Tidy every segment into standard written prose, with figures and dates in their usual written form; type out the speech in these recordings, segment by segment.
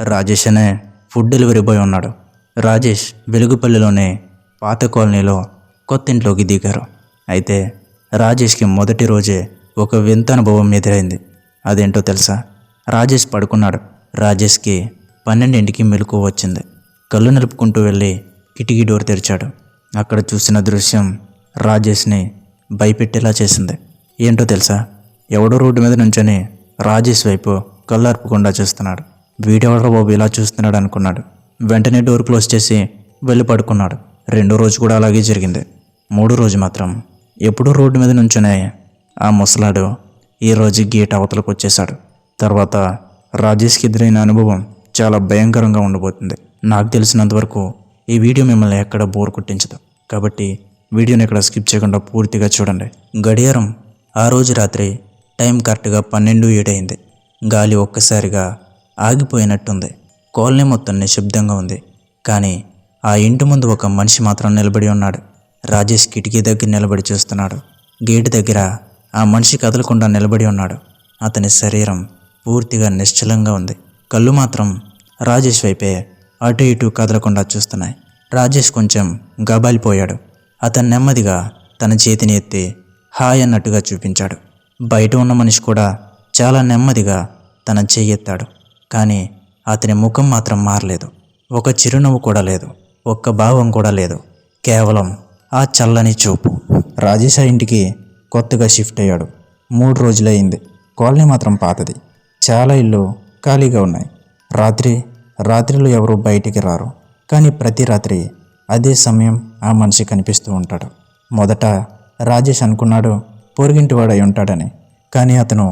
రాజేష్ అనే food delivery boy ఉన్నాడు. రాజేష్ వెలుగుపల్లిలోని పాత కాలనీలో కొత్త ఇంట్లోకి దిగారు. అయితే రాజేష్కి మొదటి రోజే ఒక వింత అనుభవం ఎదురైంది. అదేంటో తెలుసా? రాజేష్ పడుకున్నాడు. రాజేష్కి 12ంటికి మెలకువ వచ్చింది. కళ్ళు నలుపుకుంటూ వెళ్ళి కిటికీ డోర్ తెరిచాడు. అక్కడ చూసిన దృశ్యం రాజేష్ని భయపెట్టేలా చేసింది. ఏంటో తెలుసా? ఎవడో రోడ్డు మీద నుంచొని రాజేష్ వైపు కళ్ళార్పకుండా చూస్తున్నాడు. వీడెవడో బాబు ఇలా చూస్తున్నాడు అనుకున్నాడు. వెంటనే డోర్ క్లోజ్ చేసి వెళ్ళి పడుకున్నాడు. రెండో రోజు కూడా అలాగే జరిగింది. మూడో రోజు మాత్రం ఎప్పుడూ రోడ్డు మీద నుంచునే ఆ ముసలాడు ఈరోజు గేట్ అవతలకు వచ్చేశాడు. తర్వాత రాజేష్కి ఎదురైన అనుభవం చాలా భయంకరంగా ఉండబోతుంది. నాకు తెలిసినంతవరకు ఈ వీడియో మిమ్మల్ని ఎక్కడ బోర్ కొట్టించదు. కాబట్టి వీడియోని ఎక్కడ స్కిప్ చేయకుండా పూర్తిగా చూడండి. గడియారం ఆ రోజు రాత్రి టైం కరెక్ట్గా 12:07 అయింది. గాలి ఒక్కసారిగా ఆగిపోయినట్టుంది. కాలనీ మొత్తం నిశ్శబ్దంగా ఉంది. కానీ ఆ ఇంటి ముందు ఒక మనిషి మాత్రం నిలబడి ఉన్నాడు. రాజేష్ కిటికీ దగ్గర నిలబడి చూస్తున్నాడు. గేటు దగ్గర ఆ మనిషి కదలకుండా నిలబడి ఉన్నాడు. అతని శరీరం పూర్తిగా నిశ్చలంగా ఉంది. కళ్ళు మాత్రం రాజేష్ వైపే అటు ఇటు కదలకుండా చూస్తున్నాయి. రాజేష్ కొంచెం గబాలిపోయాడు. అతను నెమ్మదిగా తన చేతిని ఎత్తి హాయ్ అన్నట్టుగా చూపించాడు. బయట ఉన్న మనిషి కూడా చాలా నెమ్మదిగా తన చెయ్యి ఎత్తాడు. కానీ అతని ముఖం మాత్రం మారలేదు. ఒక చిరునవ్వు కూడా లేదు. ఒక్క భావం కూడా లేదు. కేవలం ఆ చల్లని చూపు. రాజేష్ ఆ ఇంటికి కొత్తగా షిఫ్ట్ అయ్యాడు. 3 రోజులైంది. కాలనీ మాత్రం పాతది. చాలా ఇళ్ళు ఖాళీగా ఉన్నాయి. రాత్రిలో ఎవరు బయటికి రారు. కానీ ప్రతి రాత్రి అదే సమయం ఆ మనిషి కనిపిస్తూ ఉంటాడు. మొదట రాజేష్ అనుకున్నాడు పొరుగింటి వాడై ఉంటాడని. కానీ అతను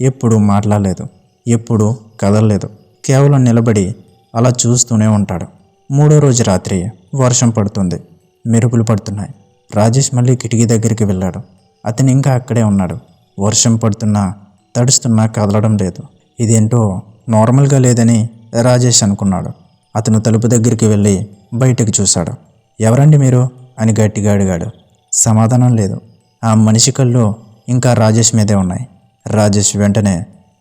ఎప్పుడూ మాట్లాడలేదు, ఎప్పుడూ కదలలేదు. కేవలం నిలబడి అలా చూస్తూనే ఉంటాడు. 3వ రోజు రాత్రి వర్షం పడుతుంది. మెరుపులు పడుతున్నాయి. రాజేష్ మళ్ళీ కిటికీ దగ్గరికి వెళ్ళాడు. అతను ఇంకా అక్కడే ఉన్నాడు. వర్షం పడుతున్నా తడుస్తున్నా కదలడం లేదు. ఇదేంటో నార్మల్గా లేదని రాజేష్ అనుకున్నాడు. అతను తలుపు దగ్గరికి వెళ్ళి బయటకు చూశాడు. ఎవరండి మీరు అని గట్టిగా అడిగాడు. సమాధానం లేదు. ఆ మనిషి కళ్ళు ఇంకా రాజేష్ మీదే ఉన్నాయి. రాజేష్ వెంటనే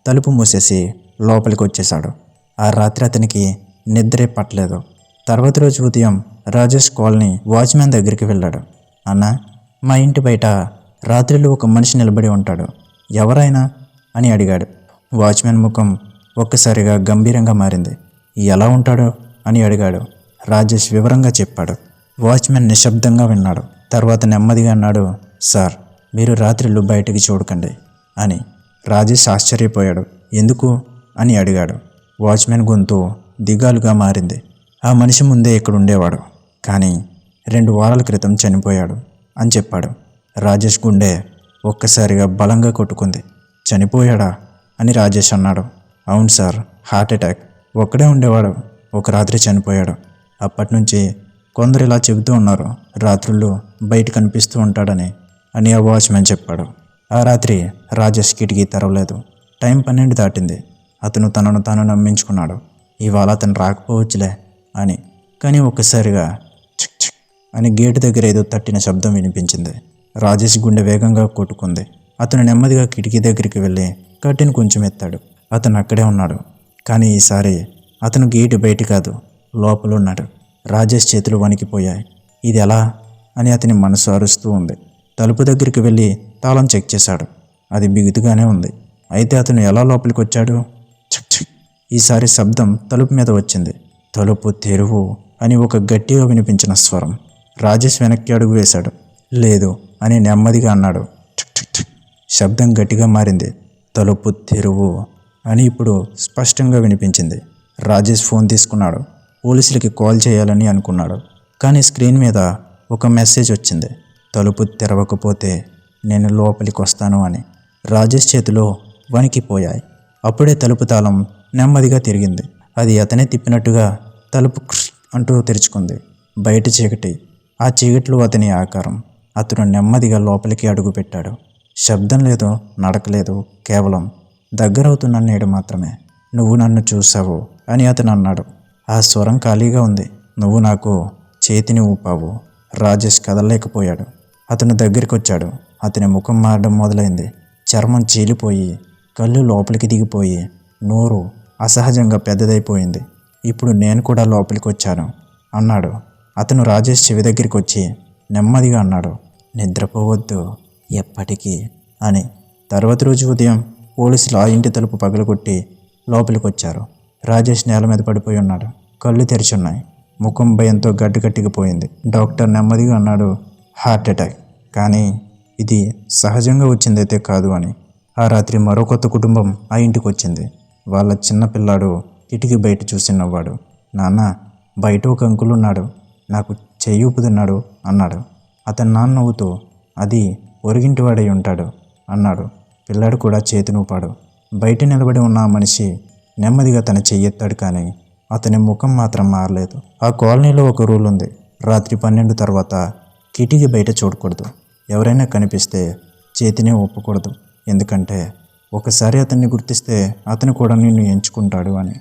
తలుపు మూసేసి లోపలికి వచ్చేశాడు. ఆ రాత్రి అతనికి నిద్రే పట్టలేదు. తర్వాత రోజు ఉదయం రాజేష్ కాలనీ వాచ్మ్యాన్ దగ్గరికి వెళ్ళాడు. అన్నా, మా ఇంటి బయట రాత్రిలో ఒక మనిషి నిలబడి ఉంటాడు, ఎవరైనా అని అడిగాడు. వాచ్మ్యాన్ ముఖం ఒక్కసారిగా గంభీరంగా మారింది. ఎలా ఉంటాడో అని అడిగాడు. రాజేష్ వివరంగా చెప్పాడు. వాచ్మ్యాన్ నిశ్శబ్దంగా విన్నాడు. తర్వాత నెమ్మదిగా అన్నాడు, సార్, మీరు రాత్రిళ్ళు బయటికి చూడకండి అని. రాజేష్ ఆశ్చర్యపోయాడు. ఎందుకు అని అడిగాడు. వాచ్మ్యాన్ గొంతు దిగాలుగా మారింది. ఆ మనిషి ముందే ఇక్కడ ఉండేవాడు, కానీ 2 వారాల క్రితం చనిపోయాడు అని చెప్పాడు. రాజేష్ గుండె ఒక్కసారిగా బలంగా కొట్టుకుంది. చనిపోయాడా అని రాజేష్ అన్నాడు. అవును సార్, హార్ట్ అటాక్. ఒక్కడే ఉండేవాడు, ఒక రాత్రి చనిపోయాడు. అప్పటి నుంచి కొందరు ఇలా చెబుతూ ఉన్నారు, రాత్రులు బయట కనిపిస్తూ ఉంటాడని అని ఆ వాచ్మ్యాన్ చెప్పాడు. ఆ రాత్రి రాజేష్ కిటికీ తెరవలేదు. టైం 12 దాటింది. అతను తనను తాను నమ్మించుకున్నాడు, ఇవాళ అతను రాకపోవచ్చులే అని. కానీ ఒక్కసారిగా చిక్ చిక్ అని గేటు దగ్గర ఏదో తట్టిన శబ్దం వినిపించింది. రాజేష్ గుండె వేగంగా కొట్టుకుంది. అతను నెమ్మదిగా కిటికీ దగ్గరికి వెళ్ళి కట్టెను కొంచెం ఎత్తాడు. అతను అక్కడే ఉన్నాడు. కానీ ఈసారి అతను గేటు బయట కాదు, లోపల ఉన్నాడు. రాజేష్ చేతులు వణికిపోయాయి. ఇది ఎలా అని అతని మనసు అరుస్తూ ఉంది. తలుపు దగ్గరికి వెళ్ళి తాళం చెక్ చేశాడు. అది బిగుతుగానే ఉంది. అయితే అతను ఎలా లోపలికి వచ్చాడు? చిక్ చిక్. ఈసారి శబ్దం తలుపు మీద వచ్చింది. తలుపు తెరువు అని ఒక గట్టిగా వినిపించిన స్వరం. రాజేష్ వెనక్కి అడుగు వేశాడు. లేదు అని నెమ్మదిగా అన్నాడు. చిక్ చిక్ చిక్. శబ్దం గట్టిగా మారింది. తలుపు తెరువు అని ఇప్పుడు స్పష్టంగా వినిపించింది. రాజేష్ ఫోన్ తీసుకున్నాడు. పోలీసులకి కాల్ చేయాలని అనుకున్నాడు. కానీ స్క్రీన్ మీద ఒక మెసేజ్ వచ్చింది. తలుపు తెరవకపోతే నేను లోపలికి వస్తాను అని. రాజేష్ చేతిలో వణికిపోయాయి. అప్పుడే తలుపు తాళం నెమ్మదిగా తిరిగింది. అది అతనే తిప్పినట్టుగా తలుపు అంటూ తెరుచుకుంది. బయట చీకటి. ఆ చీకట్లో అతని ఆకారం. అతను నెమ్మదిగా లోపలికి అడుగుపెట్టాడు. శబ్దం లేదు, నడకలేదు, కేవలం దగ్గరవుతున్న నీడ మాత్రమే. నువ్వు నన్ను చూసావు అని అతను అన్నాడు. ఆ స్వరం ఖాళీగా ఉంది. నువ్వు నాకు చేతిని ఊపావు. రాజేష్ కదలలేకపోయాడు. అతను దగ్గరికి వచ్చాడు. అతని ముఖం మారడం మొదలైంది. చర్మం చీలిపోయి, కళ్ళు లోపలికి దిగిపోయి, నోరు అసహజంగా పెద్దదైపోయింది. ఇప్పుడు నేను కూడా లోపలికి వచ్చాను అన్నాడు. అతను రాజేష్ చెవి దగ్గరికి వచ్చి నెమ్మదిగా అన్నాడు, నిద్రపోవద్దు ఎప్పటికీ అని. తర్వాత రోజు ఉదయం పోలీసులు ఆ ఇంటి తలుపు పగలగొట్టి లోపలికి వచ్చారు. రాజేష్ నేల మీద పడిపోయి ఉన్నాడు. కళ్ళు తెరిచున్నాయి. ముఖం భయంతో గడ్డకట్టికిపోయింది. డాక్టర్ నెమ్మదిగా అన్నాడు, హార్ట్ అటాక్, కానీ ఇది సహజంగా వచ్చిందైతే కాదు అని. ఆ రాత్రి మరో కొత్త కుటుంబం ఆ ఇంటికి వచ్చింది. వాళ్ళ చిన్న పిల్లాడు కిటికీ బయట చూసి నవ్వాడు. నాన్న, బయట ఒక అంకుల్ ఉన్నాడు, నాకు చెయ్యి ఊపుతున్నాడు అన్నాడు. అతని నాన్న నవ్వుతూ, అది పొరుగింటివాడై ఉంటాడు అన్నాడు. పిల్లాడు కూడా చేతి నూపాడు. బయట నిలబడి ఉన్న ఆ మనిషి నెమ్మదిగా తన చెయ్యెత్తాడు, కానీ అతని ముఖం మాత్రం మారలేదు. ఆ కాలనీలో ఒక రూల్ ఉంది, రాత్రి 12 తర్వాత కిటికీ బయట చూడకూడదు. ఎవరైనా కనిపిస్తే చేతినే ఊపకూడదు, ఎందుకంటే ఒకసారి అతన్ని గుర్తిస్తే అతను కూడా నిన్ను ఎంచుకుంటాడు అని.